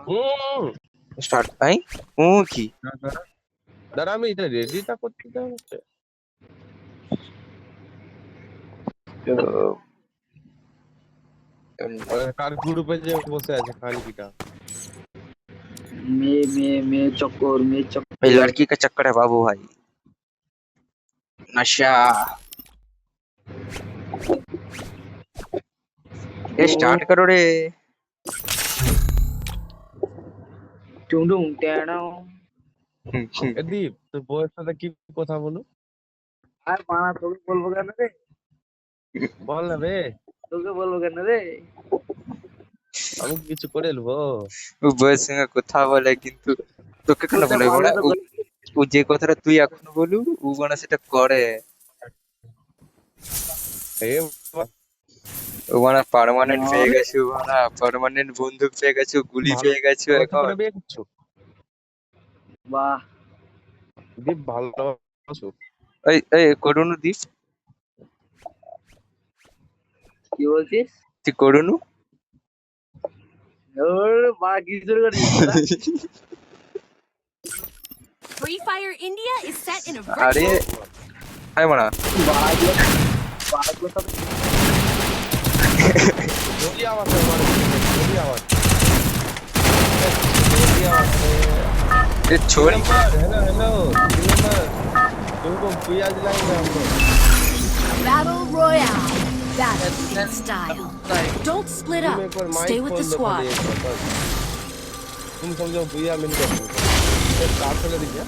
হুম। Start ভাই ও কি দাঁড়া আমি এটা রেডিটা করতে চাই কার গ্রুপে যে বসে আছে খানকিটা मैं चक्कर भाई लड़की का चक्कर है बाबू भाई नशा ये स्टार्ट करो रे टुंग टुंग टेढ़ा এ দীপ তোর বউয়ের সাথে কি কথা বলু আর মানা তোকে বলবো কেন রে বল না বে তোকে বলবো কেন রে আমি কি কিছু করে নেবো वो बस में কথা বলে কিন্তু তোকে কেন বলে বলা ও যে কথাটা তুই এখন বলু ও মানে সেটা করে এ ও মানে পার্মানেন্ট পেয়ে গেছে ও মানে পার্মানেন্ট বন্দুক পেয়ে গেছে গুলি পেয়ে গেছে এখন বিয়ে করছো বাহ দীপ ভালো আছো এই এই করুন দিস কি বলছিস তুই করুন ওর বা কি শুরু করিস Free Fire India is set in a আরে virtual আরে মানা জলদি আওয়াজ হয় জলদি আওয়াজ জলদি আওয়াজ ये छोड़ हेलो हेलो नंबर तुमको पियाज लाएंगे हम लोग battle royale. Battlefield style. Don't split up. Stay with the squad. तुम समझो भैया मिल गया एक कार चले दिया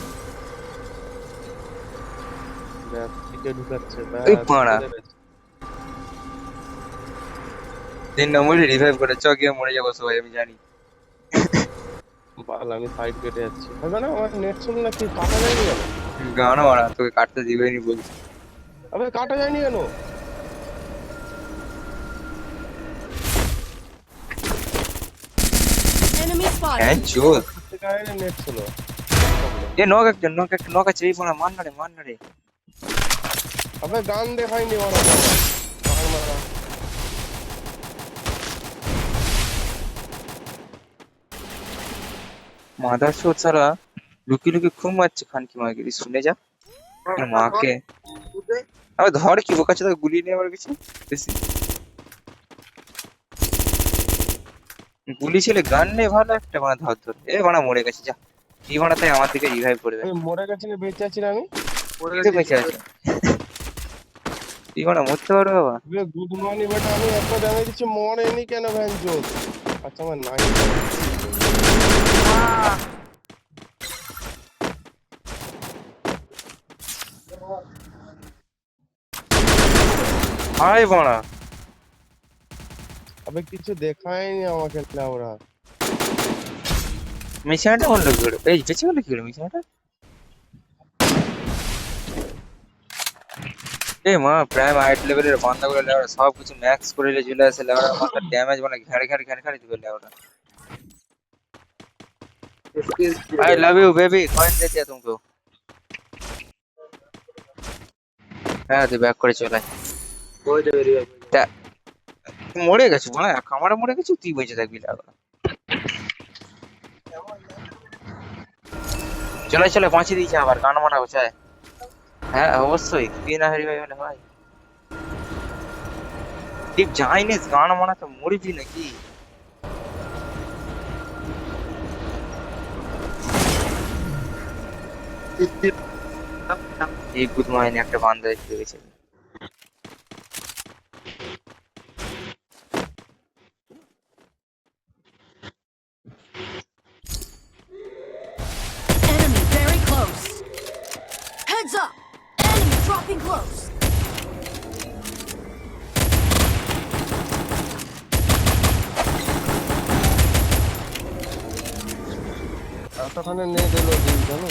টিকে ঢুকাচ্ছে এই পাড়া। 3 নম্বরে রিভাইভ করে চকিয়ে মরে যাবো সবাই আমি জানি বাল আমি সাইড কেটে যাচ্ছি হবে না আমার নেট শুনে না কি কাটা যায়নি কেন গানা মারা তোকে কাটতে দিবেনি বলছি আবে কাটা যায়নি কেন Enemy spotted. হ্যাঁ চোদ গায়ে নেট ছিল ये नॉक আছে এই বড় মান না রে আবে গান দেখাইনি ওরা পাহাড় মারা মাদার শোট সারা লুকি লুকি খুব মারছে খান কি মাগিরি শুনে যা তোর মাকে আবে ধর কি বোকাচ্ছে তো গুলি নিয়ে আমার কিছু বেশি গুলি ছিল গান নে ভালো একটা মানে ধর এ বানা মরে গেছে যা এই বানাতে আমার দিকে রিভাইভ করবে এই মরে গেছে না বেঁচে আছি না আমি এটা বেঁচে আছে এই বানা মরতে পারবে বাবা বে গুড মর্নিং বেটা আমি এত ড্যামেজ দিচ্ছি মরেনি কেন ভ্যানজো আচ্ছা আমার নাই আয় বানা আবে কিছু দেখায়নি আমাকে না ওরা মিশনটা বন্ধ করে এই বেঁচে গেল কি করে মিশনটা এ মা প্রাইম হাইট লেভেলের বান্দা করে লেওরা সব কিছু ম্যাক্স করে লে চলে আসে লেওরা মাথা ড্যামেজ মানে ঘাড়ে দিবে লেওরা आई लव यू बेबी कौन देते हैं तुमको হ্যাঁ তুই ব্যাক করে চলে ওই তো বেরিয়ে তা মরে গেছো মানে খামারে মরে গেছো তুই বেঁচে থাকবি লাগা চলে পৌঁছে দিয়েছে আবার গান মানা হচ্ছে হ্যাঁ অবশ্যই তুই না হারি ভাই বলে ভাই ঠিক যাইনি গান মানা তো মরবি নাকি এই গুড মাইনে একটা বান্দা এসে গেছে Enemy very close. Heads up. Enemy dropping close. এতখানে নেট এলো দিন জানো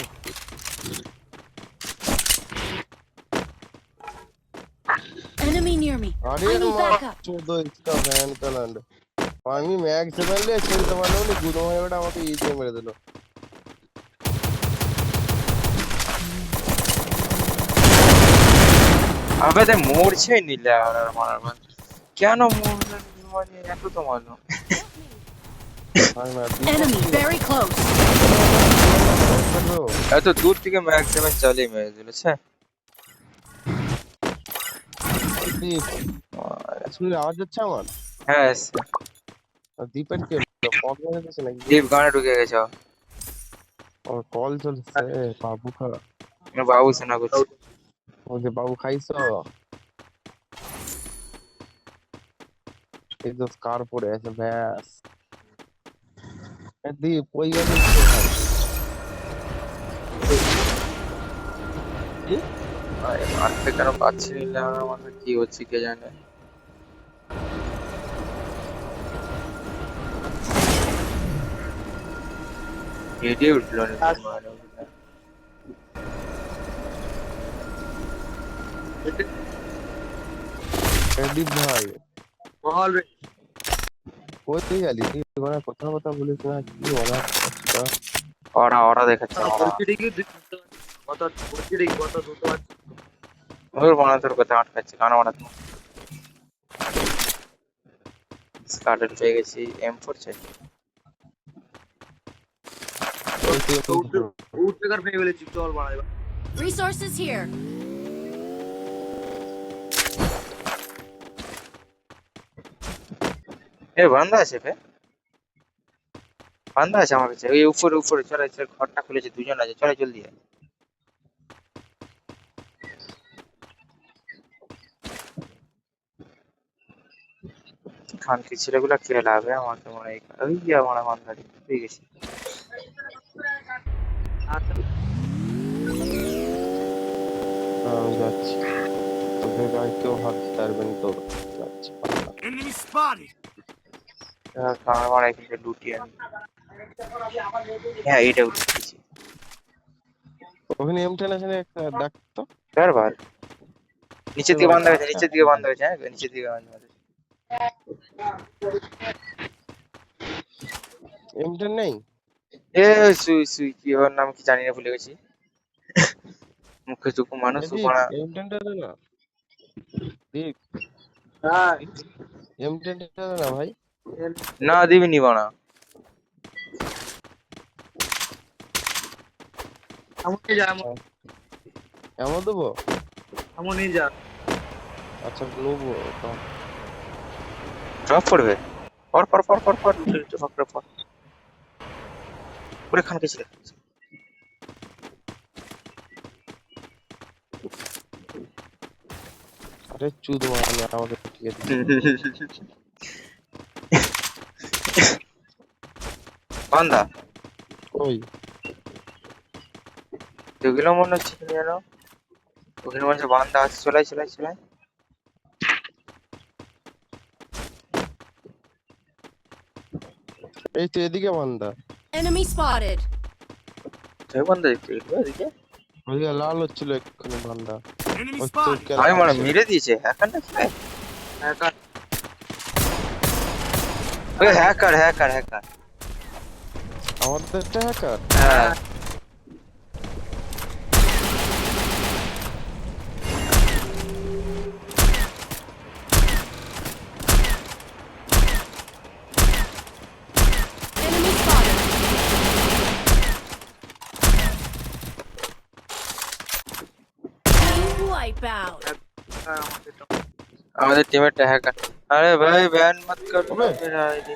Enemy near me. আরে I need মা backup. 14 इसका वैन का लैंड আমি ম্যাগ সেভেন লে খেলতে পারলো না গুড মর্নিং বেটা আমাকে ইজি মেরে দিল আবে তো মরছে নিলে আর মারার কেন মরছে মানে এত তো মারলো হয় না Enemy very close. এত দূর থেকে ম্যাক্সিমাম চালিয়ে মেরে দিয়েছে। শুনলে আওয়াজ হচ্ছে আমার? হ্যাঁ এসছে। দীপের কি ফোন মেরেছে নাকি? দীপ গানে ঢুকে গেছে। ওর কল চলছে। বাবু খা, বাবু শোনা করছে। ও যে বাবু খাইছো? এই তো স্কার পরে আছে ব্যাস। দীপ ওই গাড়ি আরে মারতে কেন পাচ্ছি না, আমার কি হচ্ছে কে জানে। হেডে উঠলো না তোমার। দীপ ভাই বল রে। কই গেলি? তুই মানে কথা কথা বলিস না, কি বলা? ওরা দেখাচ্ছে বলছি দেখি কত বলছি দেখি কত দ্রুত আছে। ওর বানাতোর কথা আটকাচ্ছে গান বানাতে। স্টার্টেড পেয়ে গেছি M4 চাই। উঠতে কার পেয়ে গেছি, চল বাড়াই। Resources here. এ বান্দা আছে বে, বান্দা আছে আমার কাছে। ওই উপরে উপরে চলে, ঘরটা খুলেছে, দুজন আছে, চলে জলদি আয়। খানকি ছেলেগুলা কে লাগবে আমাকে মনে হয়। ওই যে আমার বান্দারি পেয়ে গেছি। আমি যাচ্ছি, তোদের গায়ে কেউ হাত ছাড়বেন তো। যাচ্ছি আমার এখানে লুটিয়ে আনি। হ্যাঁ এটা উঠেছি। ওখানে M10 আছে না, একটা ডাকতো। বারবার নিচের দিকে বান্ধা গেছে, নিচের দিকে বান্ধা গেছে। হ্যাঁ নিচের দিকে বান্ধা গেছে। M10 নেই? এ সুই সুই কি ওর নাম কি জানি না, ভুলে গেছি। মুখে চুকু মানুষ উপরা। M10 টা দে না দীপ, হ্যাঁ M10 টা দে না ভাই। না দিবি নিব না। আমাকে যা, এমন দেবো? আমো নিয়ে যা। আচ্ছা নেবো। ড্রপ করবে। পর পর পর পর পর ড্রপ করে পর। পুরো খানকে ছিল। আরে চুদ মানে আমাকে ঠিক আছে। বান্দা ওই যেগুলো মনে হচ্ছে কি জানো, ওখানে মনে হচ্ছে বান্দা আছে। চলাই চলাই চলাই। এই তো এদিকে বান্দা। Enemy spotted. তুই বান্দা দেখতে গেলি এদিকে? ওইদিকে লাল হচ্ছিল এক্ষুনি বান্দা। আমি মনে হয় মেরে দিয়েছে হ্যাকার নাকি? হ্যাকার ওই হ্যাকার হ্যাকার হ্যাকার। আমাদেরটা হ্যাকার? হ্যাঁ Enemy spotted. Team wipeout. আমাকে তো আমাদের টিমেরটা হ্যাকার। আরে ভাই ব্যান মত কর মেরা আইডি।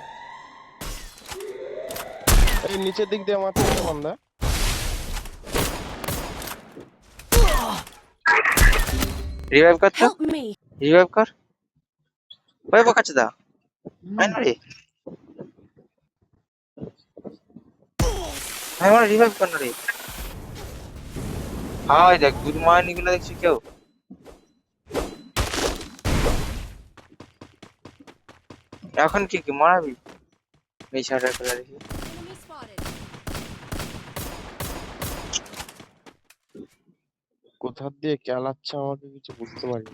এই নিচের দিক দিয়ে মারছে বান্দা। রিভাইভ কর তো, Help me. রিভাইভ কর। ওই বকাচ্ছে দা আই না রে। আমি মানে রিভাইভ কর না রে। হাই দেখ গুড মর্নিং গুলো দেখছি কেউ। এখন কি কি মারাবি? এই শাটার খেলা দেখি। Enemy spotted. কোথা দিয়ে কেলাচ্ছে আমাকে কিছু বুঝতে পারি।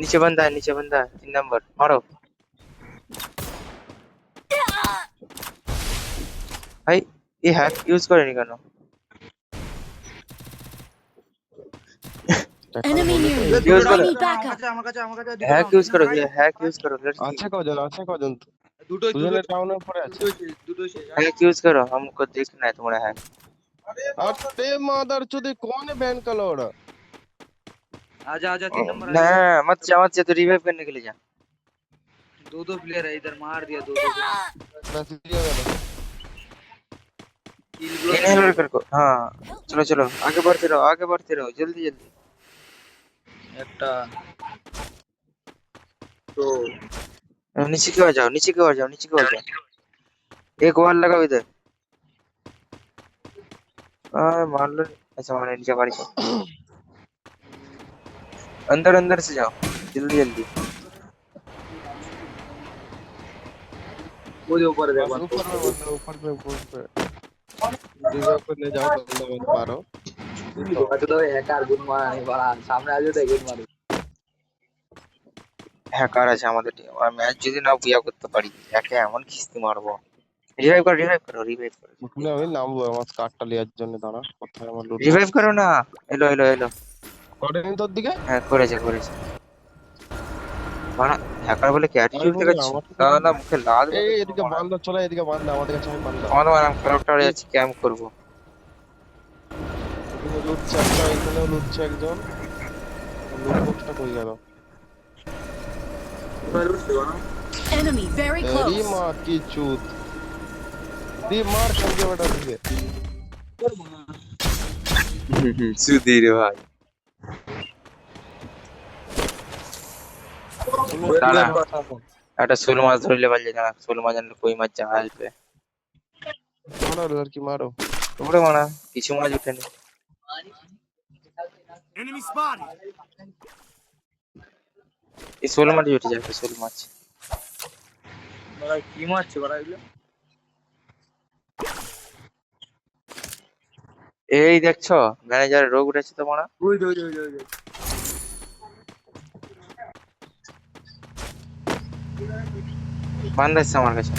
নিচে বান্দা 3 নাম্বার মারো ভাই। এই হ্যাক ইউজ করেনি কেন? Enemy near me. Use I করো। need backup. আমার কাছে হ্যাক ইউজ করো, হ্যাক ইউজ করো। আছে কজন, আছে কজন? দুটোই দুজনে টাউনের উপরে আছে। দুটোই শেষ हैक यूज करो, हमको देखना है तुम्हारा हैक। अरे मादरचोद कौन है बैन का लौड़ा? आजा आजा 3 नंबर ना आजा मत जा, तो रिवाइव करने के लिए जा। दो प्लेयर है इधर मार दिया दो बस दिया गया। किल इनहेलर कर को। हाँ चलो चलो आगे बढ़ते रहो जल्दी जल्दी। একটা तो नीचे की ओर जाओ, नीचे की ओर जाओ। एक वॉल लगाओ इधर। मार लो। अच्छा मारे नीचे बारी से अंदर से जाओ जल्दी। वो जो ऊपर देखो ऊपर पे रिवर्स पे ले जाओ तो अंदर मत मारो। तो हैकर गुड मारने वाला सामने आ जाता है गुड मारो হ্যাকার আছে আমাদের টিম। আর ম্যাচ যদি না বুয়া করতে পারি একে এমন কিস্তি মারবো। রিভাইভ করো। ওখানে আমি নামবো আমার কার্ডটা নেওয়ার জন্য, দাঁড়া কোথায় আমার লুট রিভাইভ করো না। এলো করেনি তোর দিকে। হ্যাঁ করেছে মানে হ্যাকার বলে কি অ্যাটিটিউড দেখাচ্ছি না মুখে লাল। এই এদিকে বান্দা চলে, এদিকে বান্দা আমাদের কাছে বান্দা। আমাদের নাম ক্যারেক্টারে যাচ্ছি ক্যাম্প করবো। এখানে লুটছে একটা, এখানেও লুটছে একজন। লুট বক্সটা কই গেল? Enemy very तेरी close. माँ की चूत दी मार करके बेटा दिए। সুধীর ভাই দাঁড়া একটা শোল মাছ ধরলে পারলে না। শোল মাছ আনলে কই মাছ যা আসবে। मारो उधर की मारो। তোমরা মানা কিছু মাছ উঠেনি। এই শোল মাছ উঠে যাবে। শোল মাছ बड़ा की মারছে বড়া এগুলো এই দেখছো ম্যানেজারের রোগ উঠেছে তো মানা। ওই বান্দা এসছে আমার কাছে।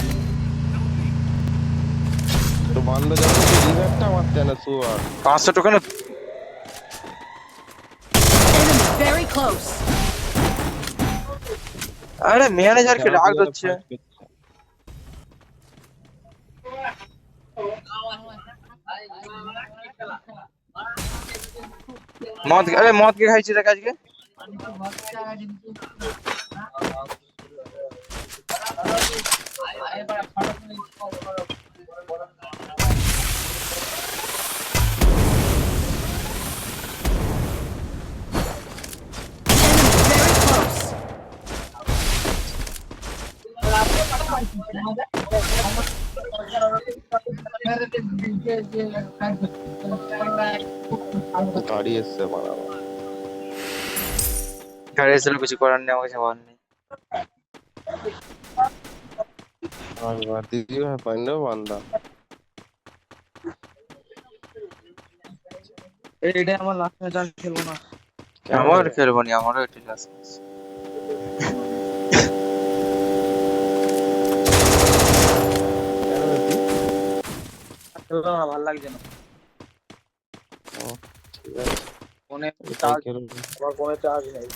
तो बांदा जाओ तो रिवेक्टा मारते हैं ना सुअर। 500 টাকা না। Enemy very close. আরে ম্যানেজারকে রাগ হচ্ছে। মদ কে খাইছে দেখ আজকে। गाड़ी इससे मारा গাড়ি এসে কিছু করার নেই, আমাকে যাওয়ার নেই। और वर्दी भी है पहने बांदा। এইটা আমার লাস্ট ম্যাচ আর খেলবো না আমার খেলবো নি, আমারও একটু লাস আছে। খেলবো না ভালো লাগছে না ठीक है ফোনে ये চার্জ खेलो। আমার ফোনে চার্জ নেই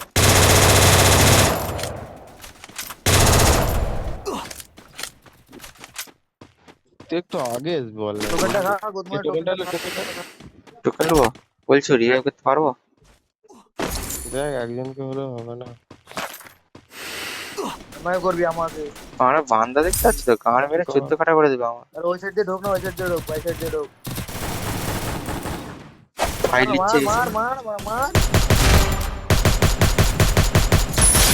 देख तो आगे इस बॉल में টোকেনটা খা গুড মার্নিং টোকেনটা লে টোকেনটা তো খেলবো বলছো, রিভাইভ করতে পারবো? দেখ একজনকে হলে হবে না। মাই করবি আমাকে আমার বান্দা দেখতে পাচ্ছি তো, গান মেরে 14 কাটা করে দেবে আমার। আর ওই সাইড দিয়ে ঢোক না ওই সাইড দিয়ে ঢোক ওই সাইড দিয়ে ঢোক ফাইট নিচ্ছে মার মার মার মার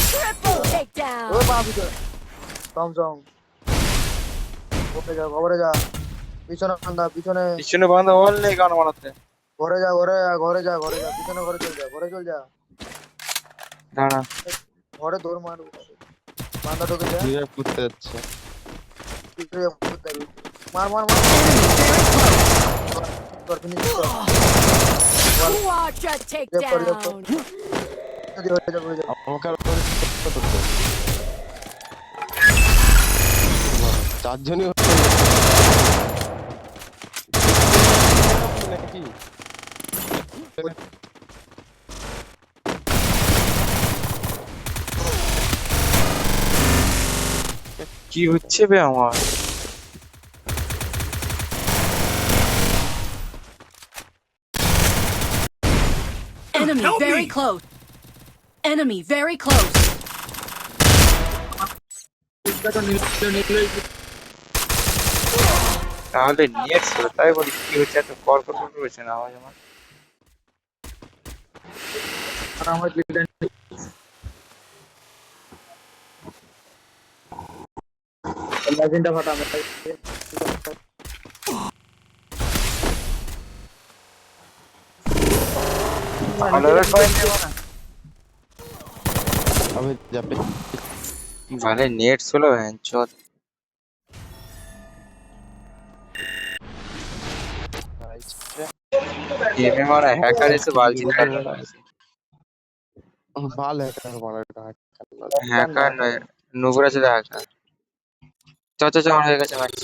Triple takedown. ও বাবু তো টম টম ঘরে যা পিছনে বান্দা পিছনে পিছনে বান্দা বল নেই গান বানাতে। ঘরে যা পিছনে ঘরে চল যা দাঁড়া ঘরে দৌড় মার বান্দা ঢোকে যা রিভাইভ করতে যাচ্ছে। মার মার মার তোর ফিনিশ কর Quadra takedown. যদি হয়ে যাবে আমাকে আর করতে চারজনই নাকি কি কি হচ্ছে বে আমার? Enemy very close. Enemy very close. তাহলে নেট ছিল তাই বলি কি হচ্ছে এত কল কল করছে না আওয়াজ আমার। ম্যাগজিনটা ফাটা ভালোভাবে কয়েন দেবো না। আমি যাবে ভালো নেট ছিল হ্যাঞ্চত। গেমে মারা হ্যাকার এসে বালচিতে কাটতে পারছে। ভালো একটা বড় একটা হ্যাকার নয় নুবরা ছিল হ্যাকার। চ চ চ আমার হয়ে গেছে ম্যাচ।